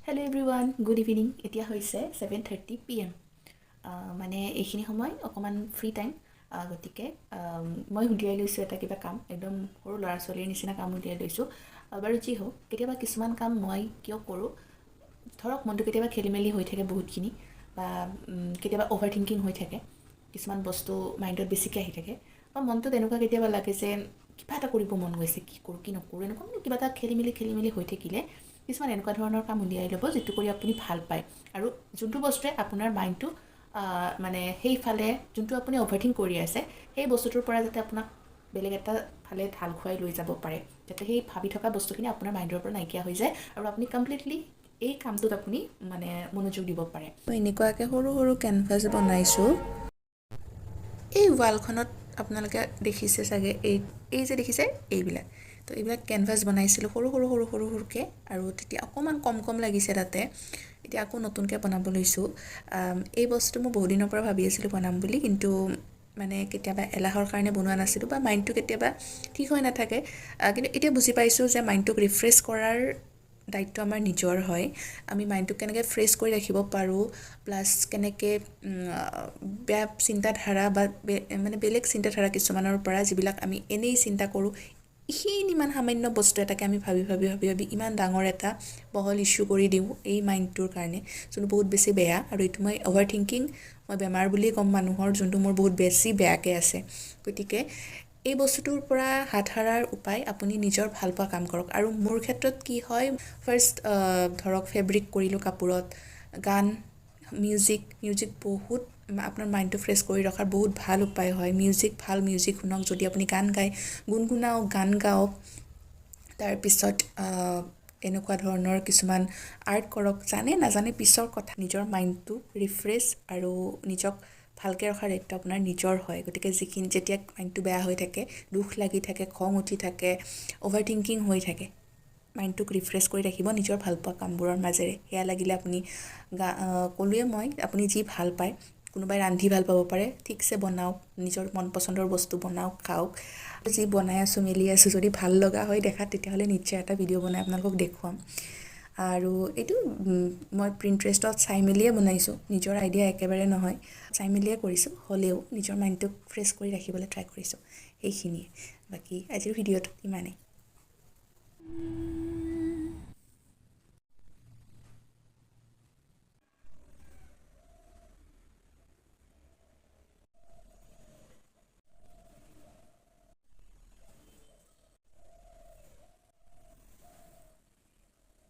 Hello' everyone, good evening. এতিয়া হৈছে 7:30 PM। মানে এইখিনি সময় অকণমান ফ্ৰী টাইম, গতিকে মই উলিয়াই লৈছোঁ এটা কিবা কাম, একদম সৰু ল'ৰা ছোৱালীৰ নিচিনা কাম উলিয়াই লৈছোঁ। বাৰু যি হওক, কেতিয়াবা কিছুমান কাম মই কিয় কৰোঁ, ধৰক মনটো কেতিয়াবা খেলি মেলি হৈ থাকে বহুতখিনি, বা কেতিয়াবা অ'ভাৰ থিংকিং হৈ থাকে, কিছুমান বস্তু মাইণ্ডত বেছিকৈ আহি থাকে, বা মনটো তেনেকুৱা কেতিয়াবা লাগে যে কিবা এটা কৰিব মন গৈছে, কি কৰোঁ কি নকৰোঁ, এনেকুৱা মানে কিবা এটা খেলি মেলি হৈ থাকিলে কিছুমান এনেকুৱা ধৰণৰ কাম উলিয়াই ল'ব যিটো কৰি আপুনি ভাল পায়, আৰু যোনটো বস্তুৱে আপোনাৰ মাইণ্ডটো মানে সেইফালে, যোনটো আপুনি অভাৰথিংক কৰি আছে সেই বস্তুটোৰ পৰা যাতে আপোনাক বেলেগ এটা ফালে ঢাল খুৱাই লৈ যাব পাৰে, যাতে সেই ভাবি থকা বস্তুখিনি আপোনাৰ মাইণ্ডৰ পৰা নাইকিয়া হৈ যায় আৰু আপুনি কমপ্লিটলি এই কামটোত আপুনি মানে মনোযোগ দিব পাৰে। মই এনেকুৱাকৈ সৰু সৰু কেনভাছ বনাইছোঁ। এই ৱালখনত আপোনালোকে দেখিছে চাগে, এই যে দেখিছে এইবিলাক, তো এইবিলাক কেনভাছ বনাইছিলোঁ সৰুকৈ, আৰু তেতিয়া অকণমান কম লাগিছে তাতে। এতিয়া আকৌ নতুনকৈ বনাব লৈছোঁ। এই বস্তুটো মই বহুত দিনৰ পৰা ভাবি আছিলোঁ বনাম বুলি, কিন্তু মানে কেতিয়াবা এলাহৰ কাৰণে বনোৱা নাছিলোঁ, বা মাইণ্ডটো কেতিয়াবা ঠিক হৈ নাথাকে। কিন্তু এতিয়া বুজি পাইছোঁ যে মাইণ্ডটোক ৰিফ্ৰেছ কৰাৰ দায়িত্ব আমাৰ নিজৰ হয়। আমি মাইণ্ডটোক কেনেকৈ ফ্ৰেছ কৰি ৰাখিব পাৰোঁ, প্লাছ কেনেকৈ বেয়া চিন্তাধাৰা বা মানে বেলেগ চিন্তাধাৰা কিছুমানৰ পৰা, যিবিলাক আমি এনেই চিন্তা কৰোঁ, ইমান সামান্য বস্তু এটাকে আমি ভাবি ইমান ডাঙৰ এটা বহল ইছ্যু কৰি দিওঁ এই মাইণ্ডটোৰ কাৰণে, যোনটো বহুত বেছি বেয়া। আৰু এইটো মই অভাৰ থিংকিং মই বেমাৰ বুলিয়েই ক'ম মানুহৰ, যোনটো মোৰ বহুত বেছি বেয়াকৈ আছে। গতিকে এই বস্তুটোৰ পৰা হাত সাৰাৰ উপায়, আপুনি নিজৰ ভাল পোৱা কাম কৰক। আৰু মোৰ ক্ষেত্ৰত কি হয়, ফাৰ্ষ্ট ধৰক ফেব্ৰিক কৰিলোঁ কাপোৰত, গান, মিউজিক বহুত আপোনাৰ মাইণ্ডটো ফ্ৰেছ কৰি ৰখাৰ বহুত ভাল উপায় হয়। ভাল মিউজিক শুনক, যদি আপুনি গান গায় গুণগুণাওক, গান গাওক। তাৰপিছত এনেকুৱা ধৰণৰ কিছুমান আৰ্ট কৰক, জানে নাজানে পিছৰ কথা। নিজৰ মাইণ্ডটো ৰিফ্ৰেছ আৰু নিজক ভালকৈ ৰখাৰ দায়িত্ব আপোনাৰ নিজৰ হয়। গতিকে যেতিয়া মাইণ্ডটো বেয়া হৈ থাকে, দুখ লাগি থাকে, খং উঠি থাকে, অ'ভাৰ থিংকিং হৈ থাকে, মাইণ্ডটোক ৰিফ্ৰেছ কৰি ৰাখিব নিজৰ ভালপোৱা কামবোৰৰ মাজেৰে। সেয়া লাগিলে আপুনি ক'লোৱে মই, আপুনি যি ভাল পায়, কোনোবাই ৰান্ধি ভাল পাব পাৰে, ঠিকছে বনাওক, নিজৰ মন পচন্দৰ বস্তু বনাওক, খাওক। যি বনাই আছোঁ মেলি আছোঁ, যদি ভাল লগা হয় দেখাত, তেতিয়াহ'লে নিশ্চয় এটা ভিডিঅ' বনাই আপোনালোকক দেখুৱাম। আৰু এইটো মই প্ৰিণ্টাৰেষ্টত চাই মেলিয়ে বনাইছোঁ, নিজৰ আইডিয়া একেবাৰে নহয়, চাই মেলিয়ে কৰিছোঁ। হ'লেও নিজৰ মাইণ্ডটোক ফ্ৰেছ কৰি ৰাখিবলৈ ট্ৰাই কৰিছোঁ। সেইখিনিয়ে, বাকী আজিৰ ভিডিঅ'টো ইমানেই।